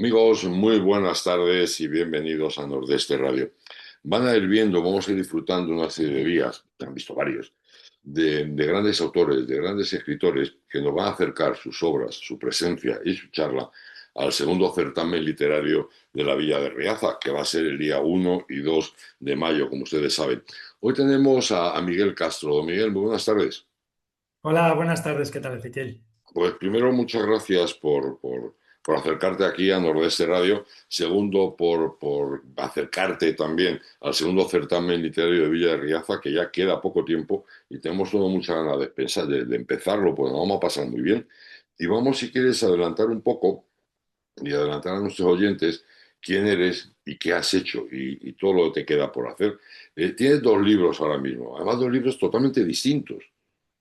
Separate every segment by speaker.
Speaker 1: Amigos, muy buenas tardes y bienvenidos a Nordeste Radio. Van a ir viendo, vamos a ir disfrutando una serie de días, han visto varios, de grandes autores, de grandes escritores que nos van a acercar sus obras, su presencia y su charla al segundo certamen literario de la Villa de Riaza, que va a ser el día 1 y 2 de mayo, como ustedes saben. Hoy tenemos a Miguel Castro. Don Miguel, muy buenas tardes.
Speaker 2: Hola, buenas tardes, ¿qué tal, Ezequiel?
Speaker 1: Pues primero, muchas gracias por acercarte aquí a Nordeste Radio. Segundo, por acercarte también al segundo certamen literario de Villa de Riaza, que ya queda poco tiempo y tenemos toda mucha ganas de pensar, de empezarlo, pues nos vamos a pasar muy bien. Y vamos, si quieres, adelantar un poco y adelantar a nuestros oyentes quién eres y qué has hecho y todo lo que te queda por hacer. Tienes dos libros ahora mismo, además dos libros totalmente distintos,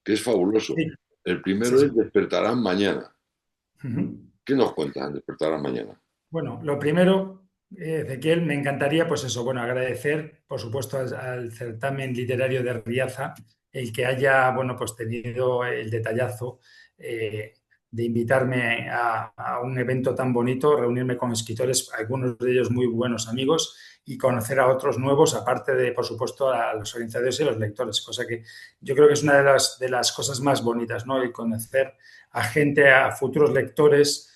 Speaker 1: que es fabuloso.
Speaker 2: Sí,
Speaker 1: El
Speaker 2: sí,
Speaker 1: primero
Speaker 2: sí.
Speaker 1: es Despertarán mañana.
Speaker 2: Ujú.
Speaker 1: ¿Qué nos cuentan Despertarán mañana?
Speaker 2: Bueno, lo primero, Ezequiel, me encantaría, pues eso, bueno, agradecer, por supuesto, al certamen literario de Riaza el que haya, bueno, pues tenido el detallazo eh, de invitarme a un evento tan bonito, reunirme con escritores, algunos de ellos muy buenos amigos, y conocer a otros nuevos, aparte de, por supuesto, a los organizadores y los lectores, cosa que yo creo que es una de las cosas más bonitas, ¿no? El conocer a gente, a futuros lectores,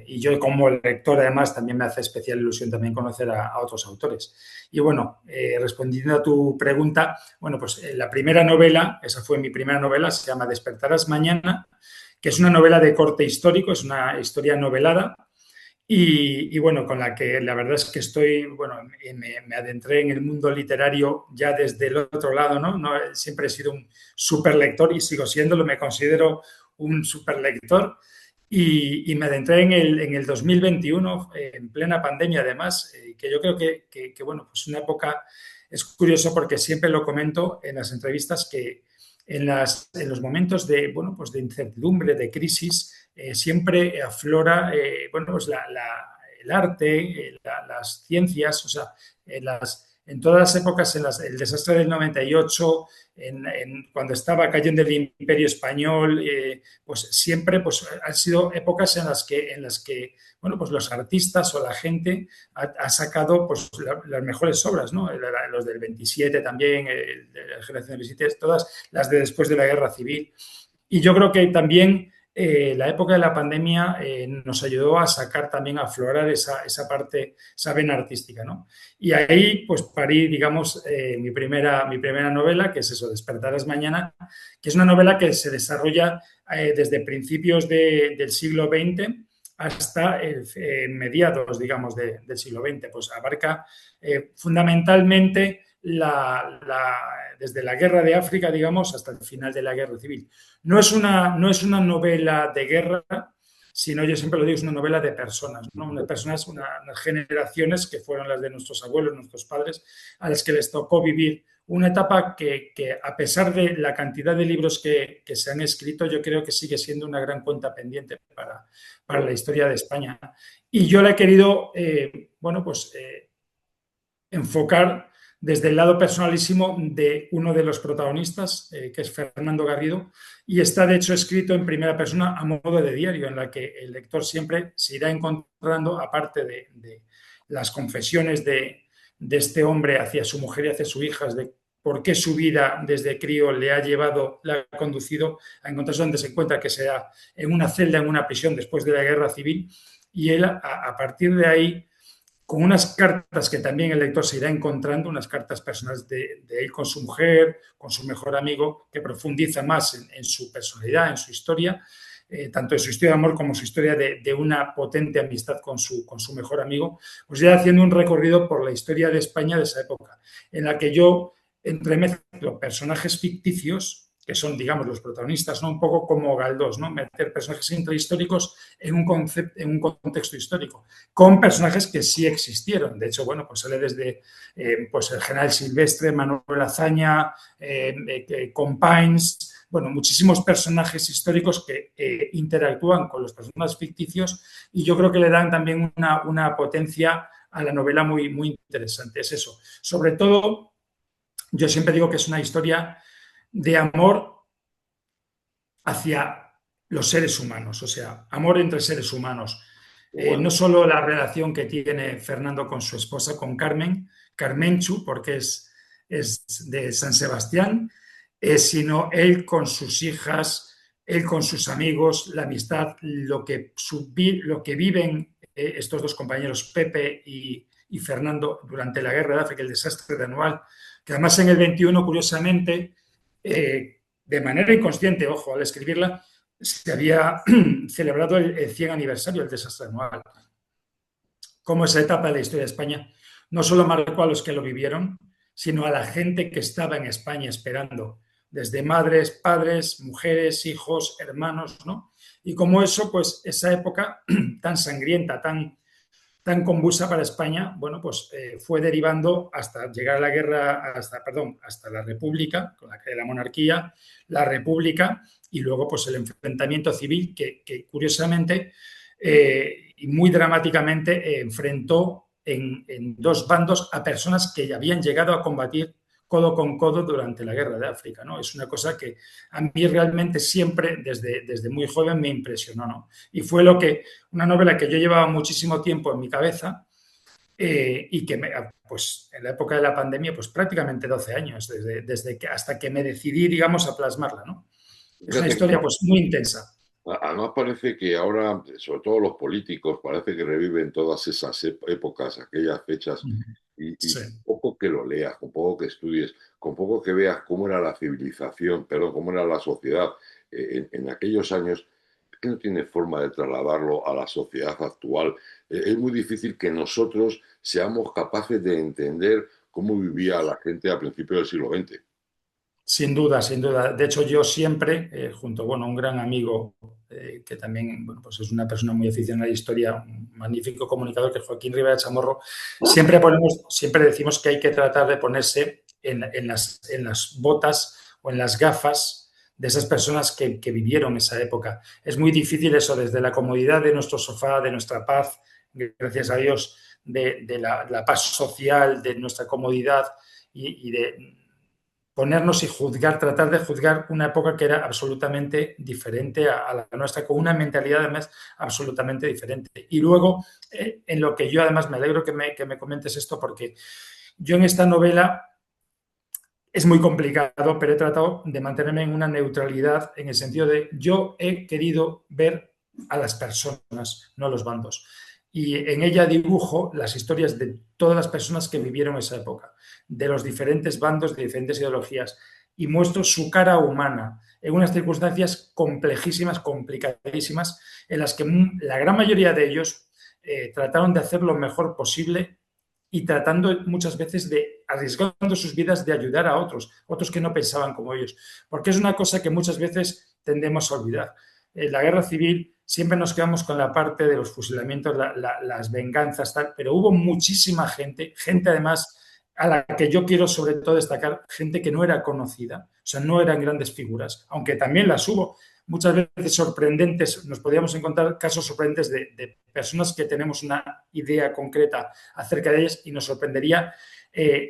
Speaker 2: y yo como lector además también me hace especial ilusión también conocer a otros autores. Y bueno, respondiendo a tu pregunta, bueno, pues la primera novela, esa fue mi primera novela, se llama Despertarás mañana, que es una novela de corte histórico, es una historia novelada y, bueno, con la que la verdad es que estoy, bueno, me adentré en el mundo literario ya desde el otro lado, ¿no? No, siempre he sido un super lector y sigo siéndolo, me considero un super lector y me adentré en el 2021, en plena pandemia además, que yo creo que, bueno, pues una época, es curioso porque siempre lo comento en las entrevistas que en los momentos de, bueno, pues de incertidumbre, de crisis, siempre aflora, bueno, pues el arte, las ciencias, o sea, en todas las épocas, el desastre del 98, cuando estaba cayendo el Imperio Español, pues siempre pues, han sido épocas en las que bueno, pues los artistas o la gente ha sacado pues, las mejores obras, ¿no? Los del 27 también, de la generación del 27, todas las de después de la Guerra Civil. Y yo creo que también la época de la pandemia nos ayudó a sacar también, a aflorar esa parte, esa vena artística, ¿no? Y ahí pues parí, digamos, mi primera novela, que es eso, Despertarás mañana, que es una novela que se desarrolla desde principios del siglo XX hasta mediados, digamos, del siglo XX. Pues abarca fundamentalmente desde la guerra de África, digamos, hasta el final de la guerra civil. No es una novela de guerra, sino, yo siempre lo digo, es una novela de personas, ¿no? Unas personas, unas generaciones que fueron las de nuestros abuelos, nuestros padres, a las que les tocó vivir una etapa que a pesar de la cantidad de libros que se han escrito, yo creo que sigue siendo una gran cuenta pendiente para la historia de España. Y yo la he querido, bueno, pues enfocar desde el lado personalísimo de uno de los protagonistas, que es Fernando Garrido, y está de hecho escrito en primera persona a modo de diario, en la que el lector siempre se irá encontrando, aparte de las confesiones de este hombre hacia su mujer y hacia sus hijas, de por qué su vida desde crío le ha conducido a encontrarse donde se encuentra, que sea en una celda, en una prisión después de la guerra civil, y él a partir de ahí, con unas cartas que también el lector se irá encontrando, unas cartas personales de él con su mujer, con su mejor amigo, que profundiza más en su personalidad, en su historia, tanto en su historia de amor como su historia de una potente amistad con su mejor amigo, pues ya haciendo un recorrido por la historia de España de esa época, en la que yo entremezclo personajes ficticios, que son, digamos, los protagonistas, ¿no? Un poco como Galdós, ¿no? Meter personajes intrahistóricos en un contexto histórico, con personajes que sí existieron. De hecho, bueno, pues sale desde pues el general Silvestre, Manuel Azaña, Companys, bueno, muchísimos personajes históricos que interactúan con los personajes ficticios, y yo creo que le dan también una potencia a la novela muy, muy interesante. Es eso. Sobre todo, yo siempre digo que es una historia de amor hacia los seres humanos, o sea, amor entre seres humanos. No
Speaker 1: Bueno,
Speaker 2: solo la relación que tiene Fernando con su esposa, con Carmen, Carmenchu, porque es de San Sebastián, sino él con sus hijas, él con sus amigos, la amistad, lo que viven estos dos compañeros, Pepe y Fernando, durante la Guerra de África, el desastre de Anual, que además en el 21, curiosamente, de manera inconsciente, ojo, al escribirla, se había celebrado el 100 aniversario del desastre anual. Como esa etapa de la historia de España no solo marcó a los que lo vivieron, sino a la gente que estaba en España esperando, desde madres, padres, mujeres, hijos, hermanos, ¿no? Y como eso, pues esa época tan sangrienta, tan convulsa para España, bueno, pues fue derivando hasta llegar a la guerra, hasta la República, con la caída de la monarquía, la República y luego pues el enfrentamiento civil que curiosamente y muy dramáticamente enfrentó en dos bandos a personas que ya habían llegado a combatir codo con codo durante la guerra de África, ¿no? Es una cosa que a mí realmente siempre, desde muy joven, me impresionó, ¿no? Y fue una novela que yo llevaba muchísimo tiempo en mi cabeza y que pues en la época de la pandemia, pues prácticamente 12 años, desde que hasta que me decidí, digamos, a plasmarla, ¿no? Es una
Speaker 1: fíjate que
Speaker 2: historia pues muy intensa.
Speaker 1: además parece que ahora, sobre todo los políticos, parece que reviven todas esas épocas, aquellas fechas, y
Speaker 2: Sí.
Speaker 1: con poco que lo leas, con poco que estudies, con poco que veas cómo era la civilización, perdón, cómo era la sociedad en aquellos años, es que no tiene forma de trasladarlo a la sociedad actual. Es muy difícil que nosotros seamos capaces de entender cómo vivía la gente a principios del siglo XX.
Speaker 2: Sin duda, sin duda. De hecho, yo siempre, junto bueno, a un gran amigo que también bueno, pues es una persona muy aficionada a la historia, un magnífico comunicador, que es Joaquín Rivera Chamorro, siempre decimos que hay que tratar de ponerse en las botas o en las gafas de esas personas que vivieron esa época. Es muy difícil eso, desde la comodidad de nuestro sofá, de nuestra paz, gracias a Dios, de la paz social, de nuestra comodidad y de ponernos y juzgar, tratar de juzgar una época que era absolutamente diferente a la nuestra, con una mentalidad además absolutamente diferente. Y luego, en lo que yo además me alegro que me comentes esto, porque yo en esta novela es muy complicado, pero he tratado de mantenerme en una neutralidad en el sentido de yo he querido ver a las personas, no a los bandos. Y en ella dibujo las historias de todas las personas que vivieron esa época, de los diferentes bandos, de diferentes ideologías, y muestro su cara humana en unas circunstancias complejísimas, complicadísimas, en las que la gran mayoría de ellos trataron de hacer lo mejor posible y tratando muchas veces de, arriesgando sus vidas, de ayudar a otros que no pensaban como ellos. Porque es una cosa que muchas veces tendemos a olvidar. En la guerra civil siempre nos quedamos con la parte de los fusilamientos, las venganzas, tal, pero hubo muchísima gente además a la que yo quiero sobre todo destacar, gente que no era conocida, o sea, no eran grandes figuras, aunque también las hubo, muchas veces sorprendentes, nos podíamos encontrar casos sorprendentes de personas que tenemos una idea concreta acerca de ellas y nos sorprendería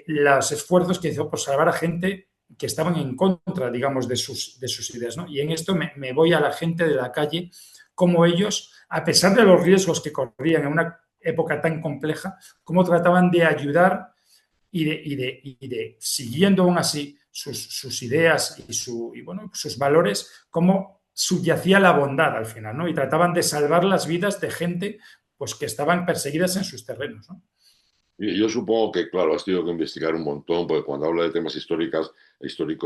Speaker 2: los esfuerzos que hizo por salvar a gente que estaban en contra, digamos, de sus ideas, ¿no? Y en esto me voy a la gente de la calle, como ellos, a pesar de los riesgos que corrían en una época tan compleja, cómo trataban de ayudar y de siguiendo aún así sus ideas y bueno, sus valores, cómo subyacía la bondad al final, ¿no? Y trataban de salvar las vidas de gente pues, que estaban perseguidas en sus terrenos, ¿no?
Speaker 1: Y yo supongo que, claro, has tenido que investigar un montón, porque cuando habla de temas históricos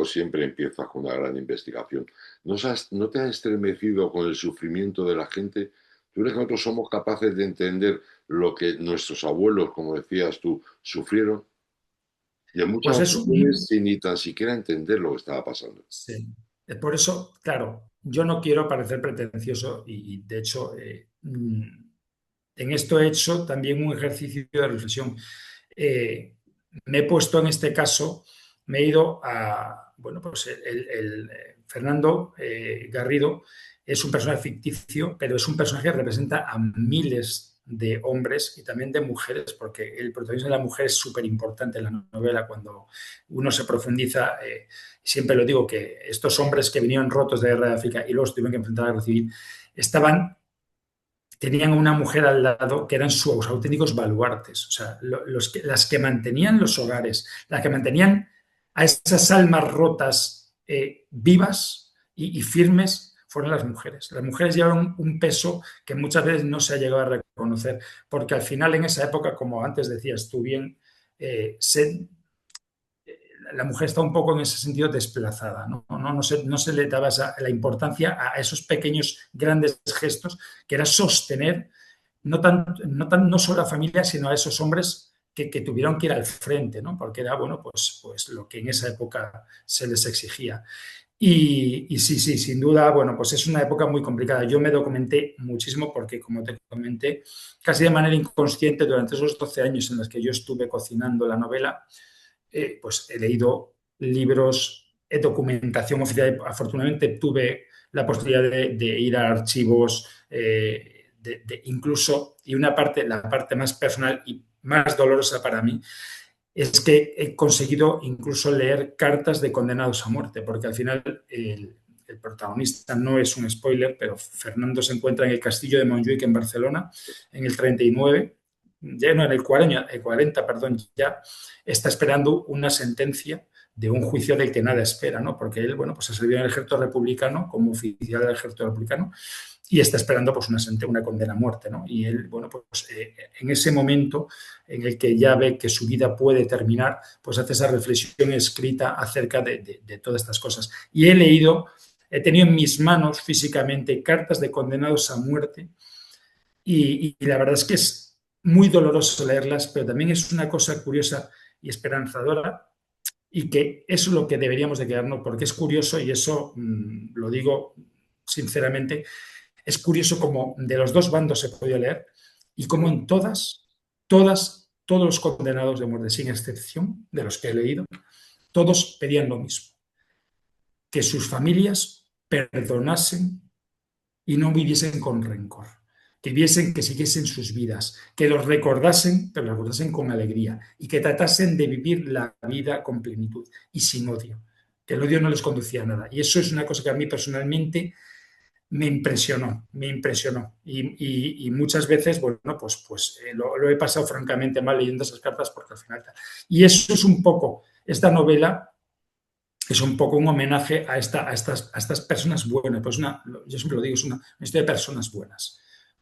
Speaker 1: siempre empiezas con una gran investigación. ¿No te has estremecido con el sufrimiento de la gente? ¿Tú crees que nosotros somos capaces de entender lo que nuestros abuelos, como decías tú, sufrieron? Y en muchas
Speaker 2: Pues es
Speaker 1: ocasiones
Speaker 2: un...
Speaker 1: sin ni tan siquiera entender lo que estaba pasando.
Speaker 2: Sí. Por eso, claro, yo no quiero parecer pretencioso y de hecho, en esto he hecho también un ejercicio de reflexión. Eh, Me he puesto en este caso, me he ido a, bueno, pues Fernando Garrido es un personaje ficticio, pero es un personaje que representa a miles de hombres y también de mujeres, porque el protagonismo de la mujer es súper importante en la novela cuando uno se profundiza. Siempre lo digo que estos hombres que vinieron rotos de la guerra de África y luego tuvieron que enfrentar a la guerra civil estaban tenían una mujer al lado que eran sus auténticos baluartes, o sea, las que mantenían los hogares, las que mantenían a esas almas rotas vivas y firmes fueron las mujeres. Las mujeres llevaron un peso que muchas veces no se ha llegado a reconocer, porque al final en esa época, como antes decías tú bien, la mujer está un poco en ese sentido desplazada, no se le daba la importancia a esos pequeños, grandes gestos que era sostener no solo a la familia, sino a esos hombres que tuvieron que ir al frente, ¿no? Porque era, bueno, pues lo que en esa época se les exigía. Y sí, sí, sin duda, bueno, pues es una época muy complicada. Yo me documenté muchísimo porque, como te comenté, casi de manera inconsciente durante esos 12 años en los que yo estuve cocinando la novela, pues he leído libros, documentación oficial. Afortunadamente tuve la posibilidad de ir a archivos, incluso, y la parte más personal y más dolorosa para mí, es que he conseguido incluso leer cartas de condenados a muerte, porque al final el protagonista no es un spoiler, pero Fernando se encuentra en el castillo de Montjuic en Barcelona en el 39, ya no en el 40, perdón, ya está esperando una sentencia de un juicio del que nada espera, ¿no? Porque él, bueno, pues ha servido en el ejército republicano como oficial del ejército republicano y está esperando pues una condena a muerte, ¿no? Y él, bueno, pues en ese momento en el que ya ve que su vida puede terminar, pues hace esa reflexión escrita acerca de todas estas cosas. Y he tenido en mis manos físicamente cartas de condenados a muerte y la verdad es que es muy doloroso leerlas, pero también es una cosa curiosa y esperanzadora y que eso es lo que deberíamos de quedarnos, porque es curioso y eso lo digo sinceramente, es curioso cómo de los dos bandos se podía leer y cómo en todos los condenados de muerte, sin excepción de los que he leído, todos pedían lo mismo, que sus familias perdonasen y no viviesen con rencor, que viesen, que siguiesen sus vidas, que los recordasen, pero los recordasen con alegría y que tratasen de vivir la vida con plenitud y sin odio, que el odio no les conducía a nada. Y eso es una cosa que a mí personalmente me impresionó, me impresionó. Y muchas veces, bueno, pues lo he pasado francamente mal leyendo esas cartas porque al final... Y eso es un poco, esta novela es un poco un homenaje a estas personas buenas. Pues yo siempre lo digo, es una historia de personas buenas.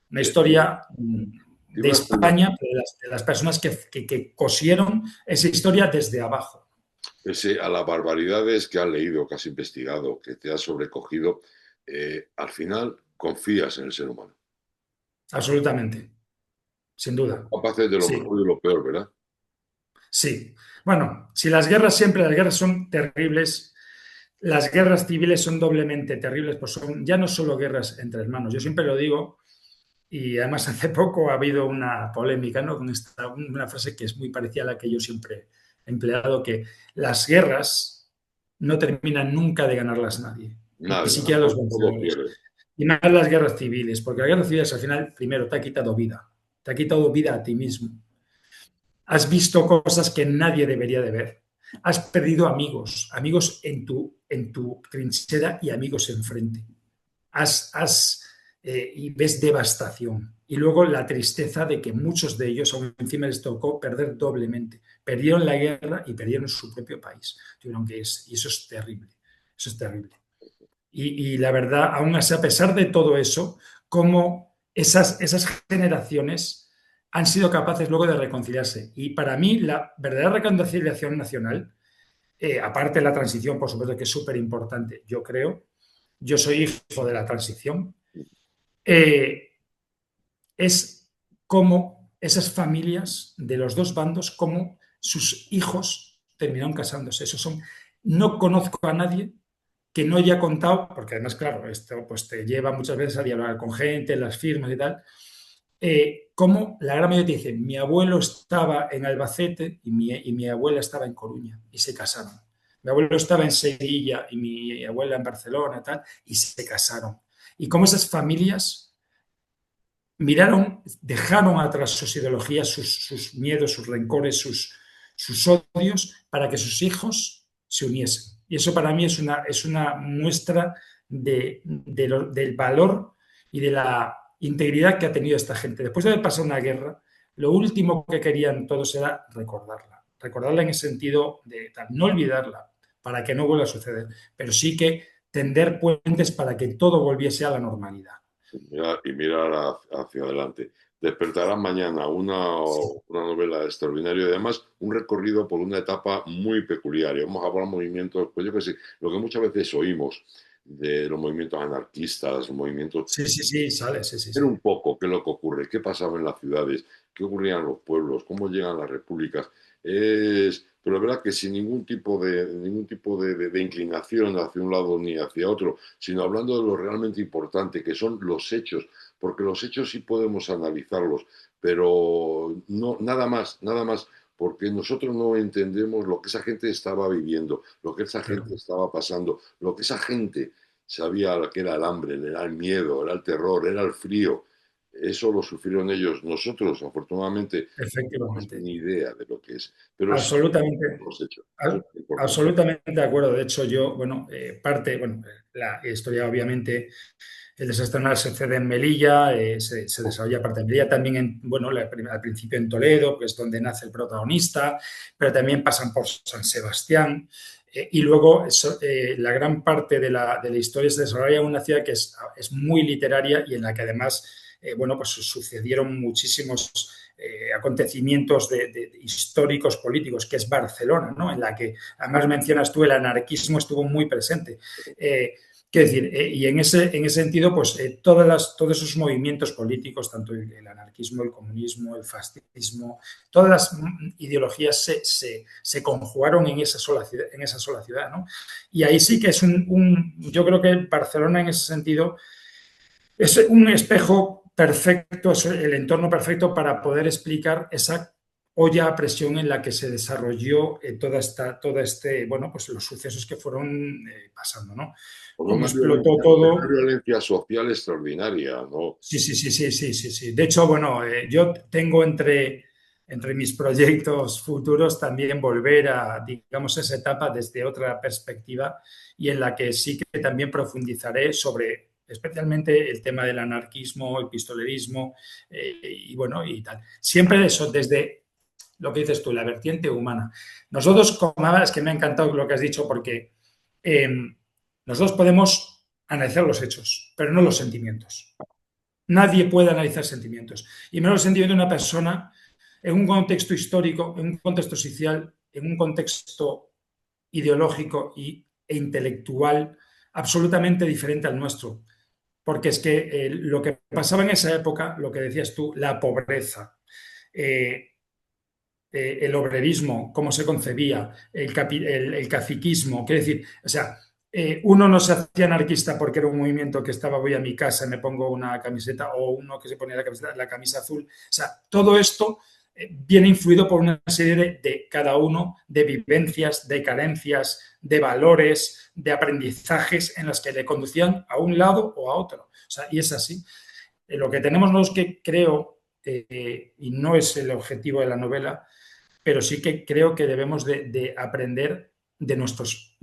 Speaker 2: Una historia de España, de las personas que cosieron esa historia desde abajo.
Speaker 1: Pese a las barbaridades que has leído, que has investigado, que te has sobrecogido, al final confías en el ser humano.
Speaker 2: Absolutamente, sin duda.
Speaker 1: Capaces de lo
Speaker 2: Sí.
Speaker 1: mejor y de lo peor, ¿verdad?
Speaker 2: Sí. Bueno, si las guerras son terribles, las guerras civiles son doblemente terribles, pues son ya no solo guerras entre hermanos. Yo siempre lo digo, y además hace poco ha habido una polémica, ¿no? Con una frase que es muy parecida a la que yo siempre he empleado, que las guerras no terminan nunca de ganarlas nadie, ni
Speaker 1: Nada,
Speaker 2: siquiera los
Speaker 1: todo
Speaker 2: vencedores.
Speaker 1: pierde.
Speaker 2: Y más las guerras civiles, porque las guerras civiles al final, primero, te ha quitado vida a ti mismo. Has visto cosas que nadie debería de ver. Has perdido amigos, amigos en tu trinchera y amigos enfrente. Y ves devastación. Y luego la tristeza de que muchos de ellos, aún encima les tocó perder doblemente. Perdieron la guerra y perdieron su propio país. Tuvieron que irse. Y eso es terrible. Eso es terrible. Y la verdad, aún así, a pesar de todo eso, cómo esas generaciones han sido capaces luego de reconciliarse. Y para mí, la verdadera reconciliación nacional, aparte de la transición, por supuesto, que es súper importante, yo creo, yo soy hijo de la transición, es cómo esas familias de los dos bandos, cómo sus hijos terminaron casándose. No conozco a nadie que no haya contado, porque además, claro, esto pues te lleva muchas veces a dialogar con gente, las firmas y tal, como la gran mayoría te dice, mi abuelo estaba en Albacete y mi abuela estaba en Coruña y se casaron. Mi abuelo estaba en Sevilla y mi abuela en Barcelona y tal, y se casaron. Y cómo esas familias dejaron atrás sus ideologías, sus miedos, sus rencores, sus odios, para que sus hijos se uniesen. Y eso para mí es una muestra del valor y integridad que ha tenido esta gente. Después de haber pasado una guerra, lo último que querían todos era recordarla. Recordarla en el sentido de no olvidarla para que no vuelva a suceder, pero sí que tender puentes para que todo volviese a la normalidad.
Speaker 1: Y mirar hacia adelante. Despertará mañana una novela extraordinaria y además un recorrido por una etapa muy peculiar. Y vamos a hablar de movimientos, pues yo que sé, lo que muchas veces oímos de los movimientos anarquistas, movimientos.
Speaker 2: Sí, sí, sí, sale, sí, sí,
Speaker 1: Ver
Speaker 2: sí.
Speaker 1: un poco qué es lo que ocurre, qué pasaba en las ciudades, qué ocurría en los pueblos, cómo llegan las repúblicas. Pero la verdad que sin ningún tipo de inclinación hacia un lado ni hacia otro, sino hablando de lo realmente importante, que son los hechos, porque los hechos sí podemos analizarlos, pero no, nada más, porque nosotros no entendemos lo que esa gente estaba viviendo, lo que esa
Speaker 2: Claro.
Speaker 1: gente estaba pasando, lo que esa gente sabía lo que era el hambre, era el miedo, era el terror, era el frío. Eso lo sufrieron ellos. Nosotros, afortunadamente, no tenemos
Speaker 2: Efectivamente.
Speaker 1: ni idea de lo que es. Pero sí
Speaker 2: Absolutamente.
Speaker 1: hemos hecho. Eso es importante.
Speaker 2: Absolutamente de acuerdo. De hecho, yo, bueno, la historia, obviamente, el desastre naval se cede en Melilla, se desarrolla parte de Melilla, también al principio en Toledo, que es donde nace el protagonista, pero también pasan por San Sebastián. Y luego la gran parte de la historia se desarrolla en una ciudad que es muy literaria y en la que además, pues sucedieron muchísimos acontecimientos históricos políticos, que es Barcelona, ¿no? En la que además mencionas tú, el anarquismo estuvo muy presente. Quiero decir, y en ese sentido, pues todos esos movimientos políticos, tanto el anarquismo, el comunismo, el fascismo, todas las ideologías se conjugaron en esa sola ciudad, ¿no? Y ahí sí que es yo creo que Barcelona en ese sentido es un espejo perfecto, es el entorno perfecto para poder explicar esa olla a presión en la que se desarrolló pues los sucesos que fueron pasando, ¿no? Cómo explotó
Speaker 1: Una
Speaker 2: todo.
Speaker 1: violencia social extraordinaria, ¿no?
Speaker 2: Sí, sí, sí, sí, sí, sí, sí. De hecho, bueno, yo tengo entre mis proyectos futuros también volver a, digamos, esa etapa desde otra perspectiva y en la que sí que también profundizaré sobre especialmente el tema del anarquismo, el pistolerismo y bueno, y tal. Siempre eso, desde lo que dices tú, la vertiente humana. Nosotros, como es que me ha encantado lo que has dicho porque eh, nosotros podemos analizar los hechos, pero no los sentimientos. Nadie puede analizar sentimientos. Y menos los sentimientos de una persona en un contexto histórico, en un contexto social, en un contexto ideológico e intelectual absolutamente diferente al nuestro. Porque es que lo que pasaba en esa época, lo que decías tú, la pobreza, eh, el obrerismo, cómo se concebía, el caciquismo, quiere decir, o sea, uno no se hacía anarquista porque era un movimiento que estaba, voy a mi casa, me pongo una camiseta, o uno que se ponía la camisa azul. O sea, todo esto viene influido por una serie de cada uno de vivencias, de carencias, de valores, de aprendizajes en las que le conducían a un lado o a otro. O sea, y es así. Lo que tenemos nosotros que creo, y no es el objetivo de la novela, pero sí que creo que debemos de aprender de nuestros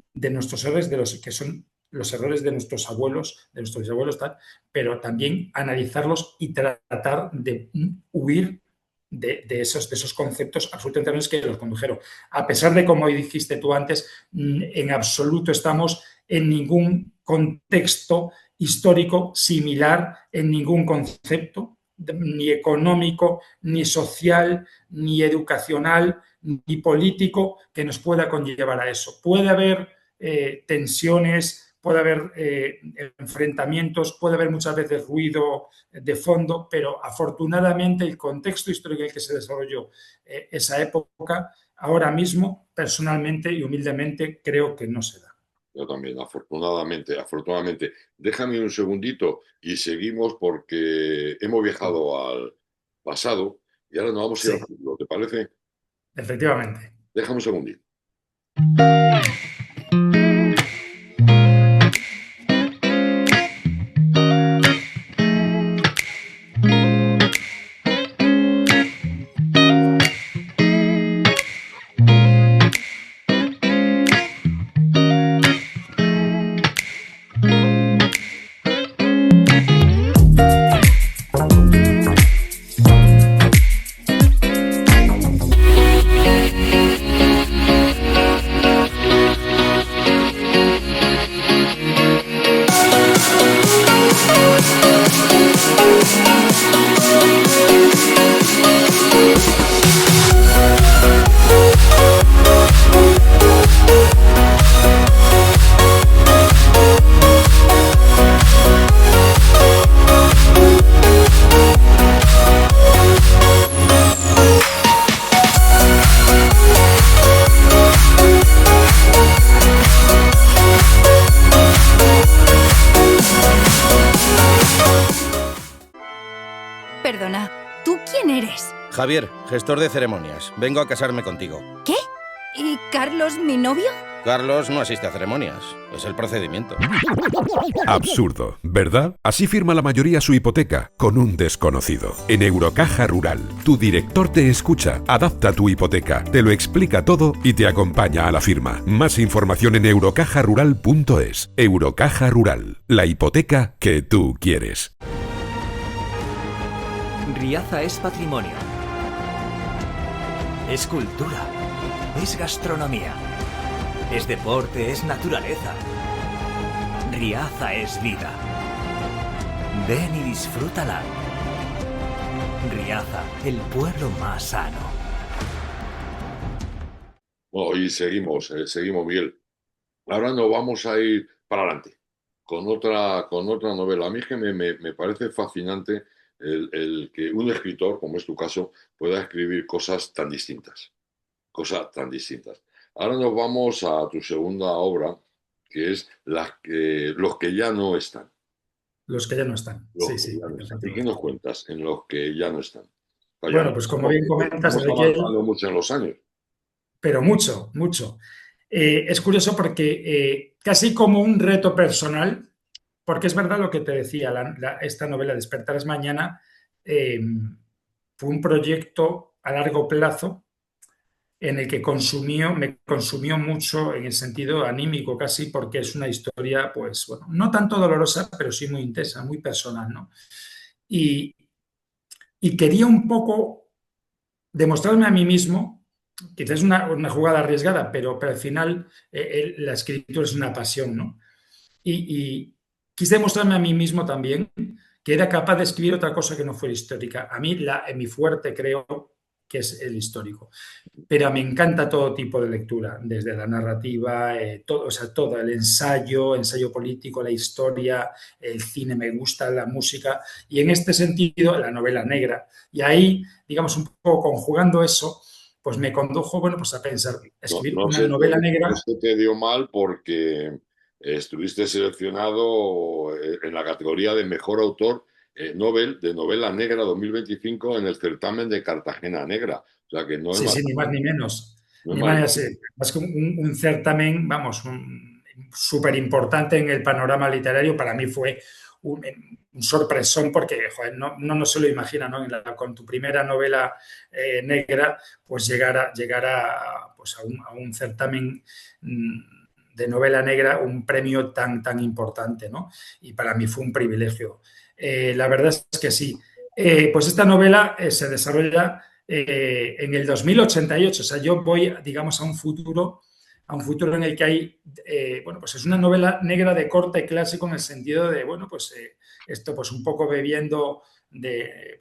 Speaker 2: errores, de los que son los errores de nuestros abuelos, de nuestros bisabuelos, tal, pero también analizarlos y tratar de huir de esos conceptos absolutamente que los condujeron. A pesar de, como dijiste tú antes, en absoluto estamos en ningún contexto histórico similar, en ningún concepto, ni económico, ni social, ni educacional, ni político que nos pueda conllevar a eso. Puede haber tensiones, puede haber enfrentamientos, puede haber muchas veces ruido de fondo, pero afortunadamente el contexto histórico en el que se desarrolló esa época, ahora mismo, personalmente y humildemente, creo que no se da.
Speaker 1: Yo también, afortunadamente, afortunadamente. Déjame un segundito y seguimos porque hemos viajado al pasado y ahora nos vamos a ir al
Speaker 2: Sí,
Speaker 1: futuro, ¿te parece?
Speaker 2: efectivamente.
Speaker 1: Déjame un segundito.
Speaker 3: Perdona, ¿tú quién eres?
Speaker 4: Javier, gestor de ceremonias. Vengo a casarme contigo.
Speaker 3: ¿Qué? ¿Y Carlos, mi novio?
Speaker 4: Carlos no asiste a ceremonias. Es el procedimiento.
Speaker 5: Absurdo, ¿verdad? Así firma la mayoría su hipoteca, con un desconocido. En Eurocaja Rural, tu director te escucha, adapta tu hipoteca, te lo explica todo y te acompaña a la firma. Más información en eurocajarural.es. Eurocaja Rural, la hipoteca que tú quieres.
Speaker 6: Riaza es patrimonio. Es cultura. Es gastronomía. Es deporte, es naturaleza. Riaza es vida. Ven y disfrútala. Riaza, el pueblo más sano.
Speaker 1: Bueno, y seguimos, Miguel. Ahora nos vamos a ir para adelante con otra novela. A mí que me parece fascinante el que un escritor, como es tu caso, pueda escribir cosas tan distintas. Cosas tan distintas. Ahora nos vamos a tu segunda obra, que es Los que ya no están.
Speaker 2: Los que ya no están.
Speaker 1: Los
Speaker 2: Sí,
Speaker 1: que
Speaker 2: sí.
Speaker 1: ya no están. ¿Y qué nos cuentas en Los que ya no están? O sea,
Speaker 2: Bueno, pues como bien comentas,
Speaker 1: estamos
Speaker 2: Ezequiel,
Speaker 1: avanzando mucho en los años.
Speaker 2: pero mucho, mucho. Es curioso porque casi como un reto personal, porque es verdad lo que te decía, esta novela Despertar es mañana fue un proyecto a largo plazo en el que me consumió mucho en el sentido anímico casi, porque es una historia, pues, bueno, no tanto dolorosa, pero sí muy intensa, muy personal, ¿no? Y, y quería un poco demostrarme a mí mismo, quizás una jugada arriesgada, pero al final la escritura es una pasión, ¿no? Y quise demostrarme a mí mismo también que era capaz de escribir otra cosa que no fuera histórica. A mí, mi fuerte creo que es el histórico. Pero me encanta todo tipo de lectura, desde la narrativa, todo, o sea, todo, el ensayo político, la historia, el cine, me gusta la música, y en este sentido, la novela negra. Y ahí, digamos, un poco conjugando eso, pues me condujo, bueno, pues a pensar, escribir una novela
Speaker 1: No
Speaker 2: negra.
Speaker 1: se te dio mal porque estuviste seleccionado en la categoría de mejor autor Nobel de novela negra 2025 en el certamen de Cartagena Negra. O sea que no es
Speaker 2: Sí,
Speaker 1: mal,
Speaker 2: sí, ni más ni menos.
Speaker 1: no es
Speaker 2: Ni
Speaker 1: mal.
Speaker 2: más, más que un certamen, vamos, súper importante en el panorama literario. Para mí fue un sorpresón porque joder, no se lo imagina, ¿no? Con tu primera novela negra, pues llegar pues a un certamen de novela negra, un premio tan importante, ¿no? Y para mí fue un privilegio. La verdad es que sí. Pues esta novela se desarrolla en el 2088. O sea, yo voy, digamos, a un futuro en el que hay, bueno, pues es una novela negra de corte clásico en el sentido de, bueno, pues esto pues un poco bebiendo de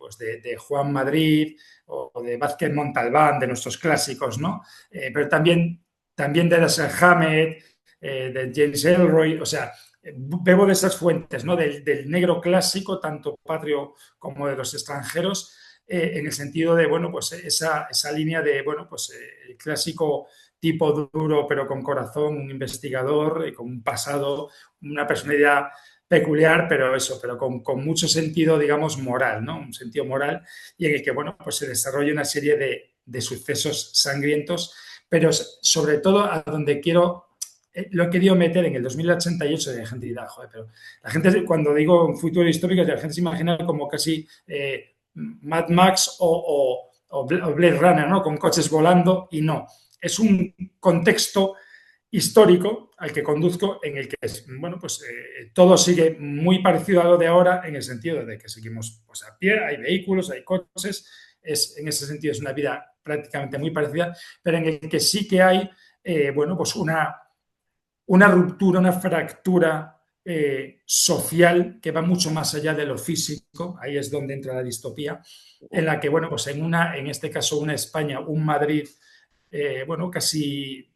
Speaker 2: Juan Madrid o de Vázquez Montalbán, de nuestros clásicos, ¿no? Pero también de Dashiell Hammett, de James Ellroy, o sea, bebo de esas fuentes, ¿no? Del negro clásico, tanto patrio como de los extranjeros, en el sentido de, bueno, pues esa línea de, bueno, pues el clásico tipo duro pero con corazón, un investigador, con un pasado, una personalidad peculiar, pero con mucho sentido, digamos, moral, ¿no? Un sentido moral, y en el que, bueno, pues se desarrolla una serie de sucesos sangrientos, pero sobre todo a donde lo he querido meter en el 2088 de gente dirá, joder, pero la gente cuando digo un futuro histórico, la gente se imagina como casi Mad Max o Blade Runner, ¿no? Con coches volando, y no. Es un contexto histórico al que conduzco en el que, bueno, pues todo sigue muy parecido a lo de ahora en el sentido de que seguimos pues, a pie, hay vehículos, hay coches, en ese sentido es una vida prácticamente muy parecida, pero en el que sí que hay, bueno, pues una ruptura, una fractura social que va mucho más allá de lo físico. Ahí es donde entra la distopía, en la que, bueno, pues en este caso una España, un Madrid, bueno, casi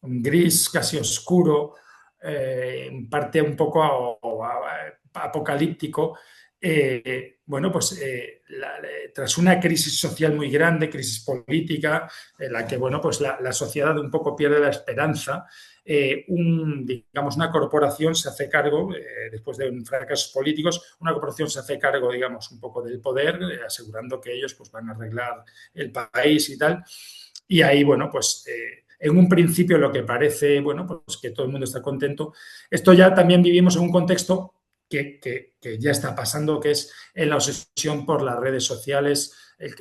Speaker 2: gris, casi oscuro, en parte un poco apocalíptico. Bueno, pues tras una crisis social muy grande, crisis política, en la que, bueno, pues la sociedad un poco pierde la esperanza, digamos, una corporación se hace cargo, después de fracasos políticos, una corporación se hace cargo, digamos, un poco del poder, asegurando que ellos pues, van a arreglar el país y tal. Y ahí, bueno, pues en un principio lo que parece, bueno, pues que todo el mundo está contento. Esto ya también vivimos en un contexto que ya está pasando, que es en la obsesión por las redes sociales,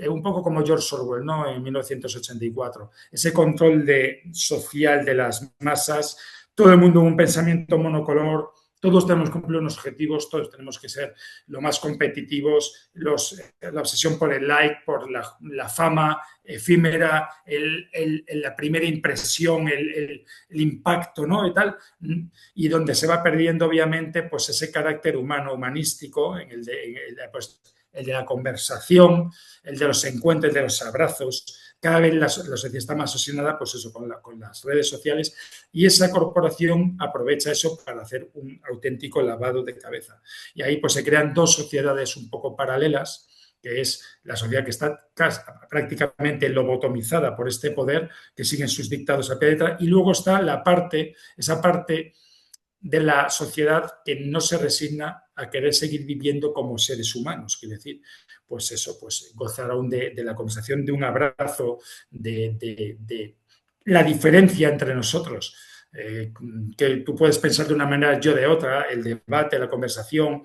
Speaker 2: un poco como George Orwell, ¿no? En 1984. Ese control social de las masas, todo el mundo un pensamiento monocolor, todos tenemos que cumplir unos objetivos, todos tenemos que ser lo más competitivos, la obsesión por el like, por la fama efímera, la primera impresión, el impacto, ¿no? Y tal, y donde se va perdiendo, obviamente, pues ese carácter humano, humanístico, el de la conversación, el de los encuentros, el de los abrazos. Cada vez la sociedad está más obsesionada, pues eso, con las redes sociales, y esa corporación aprovecha eso para hacer un auténtico lavado de cabeza. Y ahí pues se crean dos sociedades un poco paralelas, que es la sociedad que está prácticamente lobotomizada por este poder, que siguen sus dictados a pie de letra, y luego está esa parte de la sociedad que no se resigna a querer seguir viviendo como seres humanos, quiere decir, pues eso, pues gozar aún de la conversación, de un abrazo, de la diferencia entre nosotros, que tú puedes pensar de una manera, yo de otra, el debate, la conversación,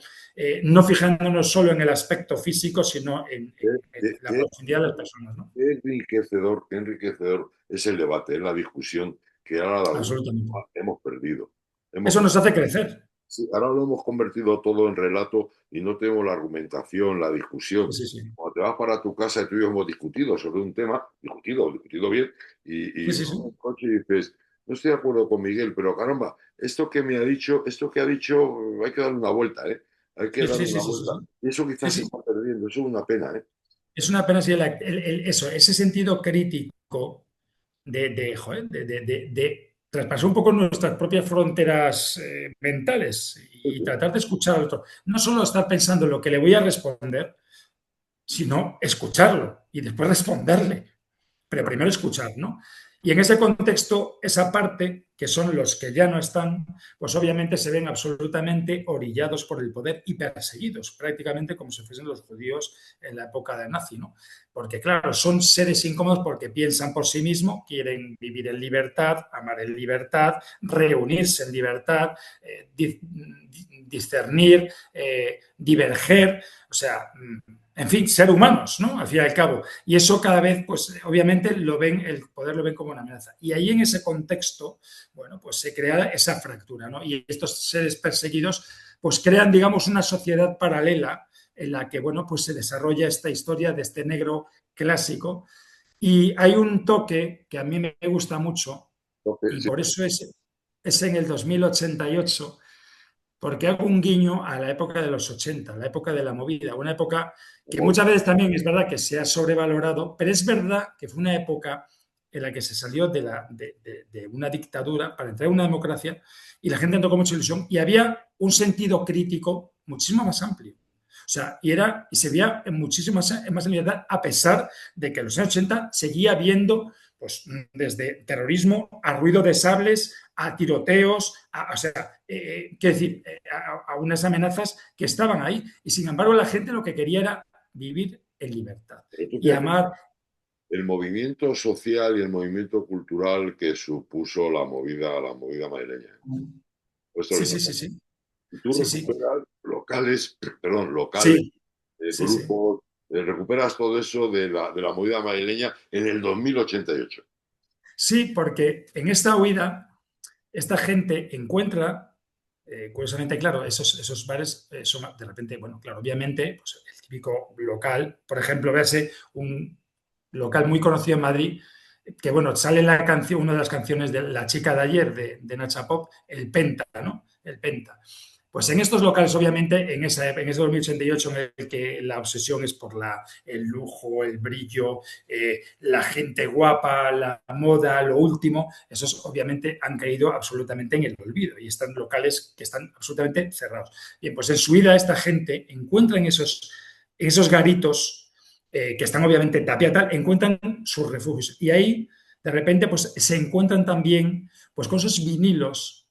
Speaker 2: no fijándonos solo en el aspecto físico, sino en la profundidad de las personas, ¿no?
Speaker 1: Qué enriquecedor es el debate, es la discusión que ahora hemos perdido.
Speaker 2: Eso nos hace crecer.
Speaker 1: Sí, ahora lo hemos convertido todo en relato y no tenemos la argumentación, la discusión.
Speaker 2: Sí, sí.
Speaker 1: Cuando te vas para tu casa y tú y yo hemos discutido sobre un tema, discutido bien, y
Speaker 2: Sí.
Speaker 1: en el coche dices, no estoy de acuerdo con Miguel, pero caramba, esto que ha dicho, hay que darle una vuelta, ¿eh? Hay que darle una vuelta. Y eso quizás se está perdiendo, eso es una pena, ¿eh?
Speaker 2: Es una pena, sí, ese sentido crítico de traspasar un poco nuestras propias fronteras mentales y tratar de escuchar al otro. No solo estar pensando en lo que le voy a responder, sino escucharlo y después responderle. Pero primero escuchar, ¿no? Y en ese contexto, esa parte, que son los que ya no están, pues obviamente se ven absolutamente orillados por el poder y perseguidos, prácticamente como si fuesen los judíos en la época de nazi, ¿no? Porque claro, son seres incómodos porque piensan por sí mismos, quieren vivir en libertad, amar en libertad, reunirse en libertad, discernir, diverger, o sea, en fin, ser humanos, ¿no? Al fin y al cabo. Y eso cada vez, pues obviamente el poder lo ven como una amenaza. Y ahí en ese contexto, bueno, pues se crea esa fractura, ¿no? Y estos seres perseguidos, pues crean, digamos, una sociedad paralela en la que, bueno, pues se desarrolla esta historia de este negro clásico. Y hay un toque que a mí me gusta mucho, y por eso es en el 2088, porque hago un guiño a la época de los 80, la época de la movida, una época que muchas veces también es verdad que se ha sobrevalorado, pero es verdad que fue una época en la que se salió de una dictadura para entrar en una democracia y la gente entró con mucha ilusión y había un sentido crítico muchísimo más amplio. O sea, y se veía en muchísima más libertad, a pesar de que en los años 80 seguía habiendo pues, desde terrorismo a ruido de sables, a tiroteos, quiero decir, a unas amenazas que estaban ahí. Y sin embargo, la gente lo que quería era vivir en libertad y amar.
Speaker 1: El movimiento social y el movimiento cultural que supuso la movida madrileña.
Speaker 2: Sí.
Speaker 1: Y tú recuperas locales, grupos, recuperas todo eso de la movida madrileña en el 2088.
Speaker 2: Sí, porque en esta huida, esta gente encuentra, curiosamente, claro, esos bares son de repente, bueno, claro, obviamente, pues el típico local, por ejemplo, véase un local muy conocido en Madrid, que bueno, sale la canción, una de las canciones de La chica de ayer de Nacha Pop, el Penta, ¿no? El Penta. Pues en estos locales, obviamente, en ese 2088 en el que la obsesión es por el lujo, el brillo, la gente guapa, la moda, lo último, esos obviamente han caído absolutamente en el olvido y están locales que están absolutamente cerrados. Bien, pues en su vida esta gente encuentra en esos garitos que están obviamente tapiados, encuentran sus refugios y ahí de repente pues se encuentran también pues con esos vinilos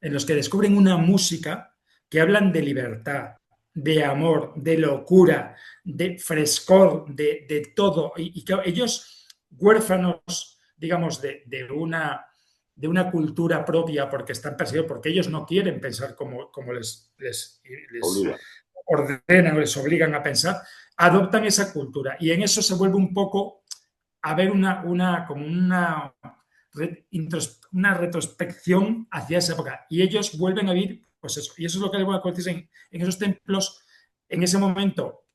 Speaker 2: en los que descubren una música que hablan de libertad, de amor, de locura, de frescor, de todo. Y que ellos, huérfanos, digamos, de una cultura propia porque están perseguidos, porque ellos no quieren pensar como les ordenan o les obligan a pensar, adoptan esa cultura. Y en eso se vuelve un poco a ver como una retrospección hacia esa época. Y ellos vuelven a vivir, pues eso. Y eso es lo que les voy a decir en esos templos, en ese momento,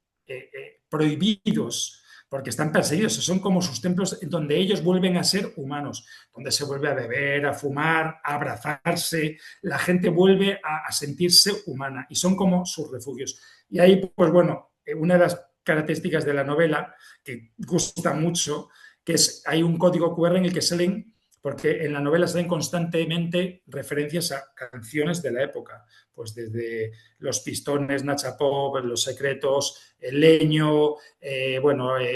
Speaker 2: prohibidos, porque están perseguidos. Son como sus templos en donde ellos vuelven a ser humanos, donde se vuelve a beber, a fumar, a abrazarse. La gente vuelve a sentirse humana y son como sus refugios. Y ahí, pues bueno, una de las características de la novela que gusta mucho, que es, hay un código QR en el que salen, porque en la novela salen constantemente referencias a canciones de la época, pues desde Los Pistones, Nacha Pop, Los Secretos, El Leño,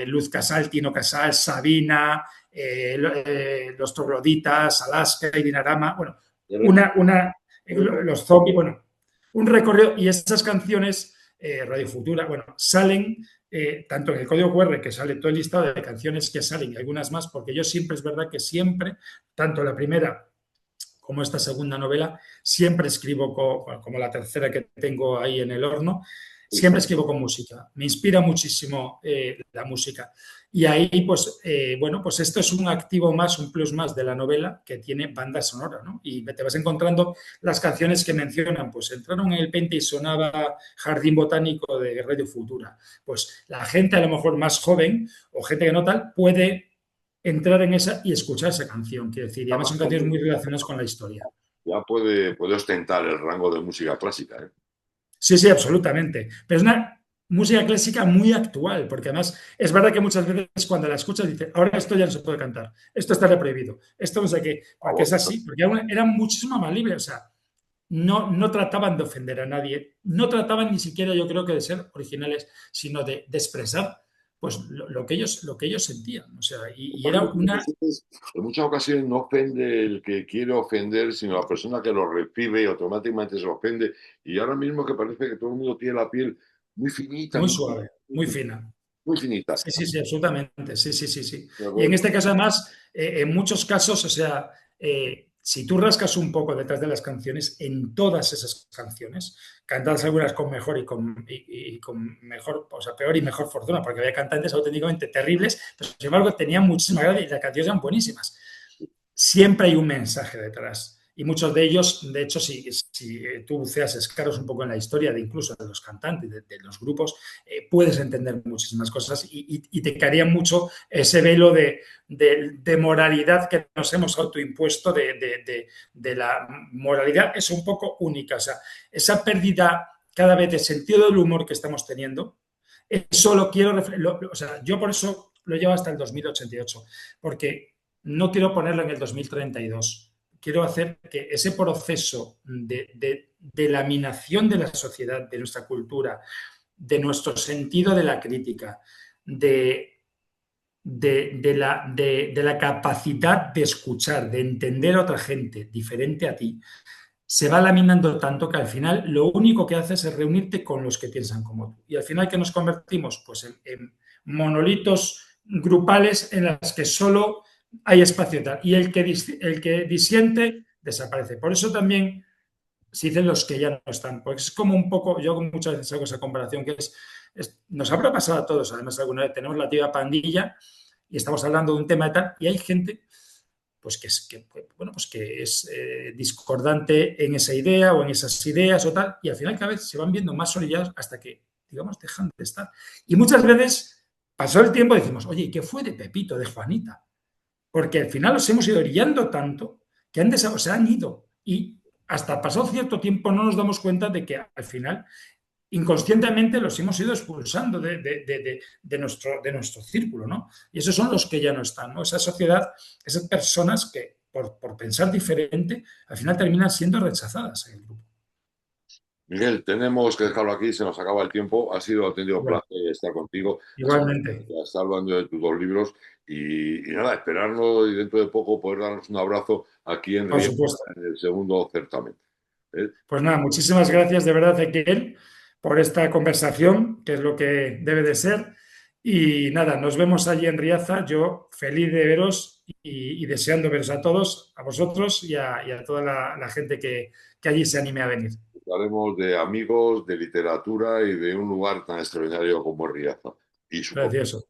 Speaker 2: Luz Casal, Tino Casal, Sabina, Los Trogloditas, Alaska y Dinarama, bueno, los zombies, bueno, un recorrido, y esas canciones, Radio Futura, bueno, salen tanto en el código QR, que sale todo el listado de canciones que salen y algunas más, porque yo siempre, es verdad que siempre, tanto la primera como esta segunda novela, siempre escribo como la tercera que tengo ahí en el horno, siempre escribo con música. Me inspira muchísimo la música. Y ahí, pues esto es un activo más, un plus más de la novela que tiene banda sonora, ¿no? Y te vas encontrando las canciones que mencionan, pues entraron en el 20 y sonaba Jardín Botánico de Radio Futura. Pues la gente a lo mejor más joven o gente que no tal puede entrar en esa y escuchar esa canción, quiero decir, y además son canciones muy relacionadas con la historia.
Speaker 1: Ya puede ostentar el rango de música clásica, ¿eh?
Speaker 2: Sí, absolutamente. Pero es una música clásica muy actual, porque además es verdad que muchas veces cuando la escuchas dices, ahora esto ya no se puede cantar, esto está prohibido, esto no sé qué, porque es así, porque era muchísimo más libre, o sea, no trataban de ofender a nadie, no trataban ni siquiera, yo creo que de ser originales, sino de expresar pues lo que ellos sentían, o sea, y era una...
Speaker 1: En muchas ocasiones no ofende el que quiere ofender, sino la persona que lo recibe y automáticamente se ofende. Y ahora mismo que parece que todo el mundo tiene la piel muy finita.
Speaker 2: Muy suave, muy fina.
Speaker 1: Muy finita.
Speaker 2: Sí, absolutamente. Sí. Y en este caso, además, en muchos casos, o sea, si tú rascas un poco detrás de las canciones, en todas esas canciones, cantadas algunas con mejor y con mejor, o sea, peor y mejor fortuna, porque había cantantes auténticamente terribles, pero sin embargo tenían muchísima gracia y las canciones eran buenísimas. Siempre hay un mensaje detrás. Y muchos de ellos, de hecho, si tú buceas escaros un poco en la historia de incluso de los cantantes, de los grupos, puedes entender muchísimas cosas y te caería mucho ese velo de moralidad que nos hemos autoimpuesto, de la moralidad es un poco única. O sea, esa pérdida cada vez de sentido del humor que estamos teniendo, eso lo quiero... o sea, yo por eso lo llevo hasta el 2088, porque no quiero ponerlo en el 2032. Quiero hacer que ese proceso de laminación de la sociedad, de nuestra cultura, de nuestro sentido de la crítica, de la capacidad de escuchar, de entender a otra gente diferente a ti, se va laminando tanto que al final lo único que haces es reunirte con los que piensan como tú. Y al final, ¿qué nos convertimos? Pues en monolitos grupales en las que solo hay espacio tal. Y el que disiente desaparece. Por eso también se dicen los que ya no están. Porque es como un poco, yo muchas veces hago esa comparación, que nos habrá pasado a todos. Además, alguna vez tenemos la tía pandilla y estamos hablando de un tema de tal, y hay gente pues que es discordante en esa idea o en esas ideas o tal, y al final cada vez se van viendo más solidados hasta que, digamos, dejan de estar. Y muchas veces, pasó el tiempo, decimos, oye, ¿qué fue de Pepito, de Juanita? Porque al final los hemos ido orillando tanto que se han ido. Y hasta pasado cierto tiempo no nos damos cuenta de que al final inconscientemente los hemos ido expulsando de nuestro círculo, ¿no? Y esos son los que ya no están, ¿no? Esa sociedad, esas personas que por pensar diferente al final terminan siendo rechazadas en el grupo.
Speaker 1: Miguel, tenemos que dejarlo aquí, se nos acaba el tiempo. Ha sido un auténtico
Speaker 2: Bueno,
Speaker 1: placer estar contigo.
Speaker 2: igualmente,
Speaker 1: Estar hablando de tus 2 libros y nada, esperarnos y dentro de poco poder darnos un abrazo aquí en
Speaker 2: por
Speaker 1: Riesa
Speaker 2: supuesto.
Speaker 1: en el segundo certamen. ¿Eh?
Speaker 2: Pues nada, muchísimas gracias de verdad, Ezequiel, por esta conversación, que es lo que debe de ser. Y nada, nos vemos allí en Riaza. Yo feliz de veros y deseando veros a todos, a vosotros y a toda la gente que allí se anime a venir.
Speaker 1: Hablaremos de amigos, de literatura y de un lugar tan extraordinario como es Riaza y su comida.
Speaker 2: Precioso.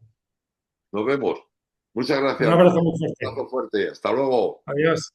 Speaker 1: Nos vemos. Muchas
Speaker 2: Un
Speaker 1: gracias.
Speaker 2: abrazo muy
Speaker 1: Un
Speaker 2: fuerte.
Speaker 1: abrazo fuerte. Hasta luego.
Speaker 2: Adiós.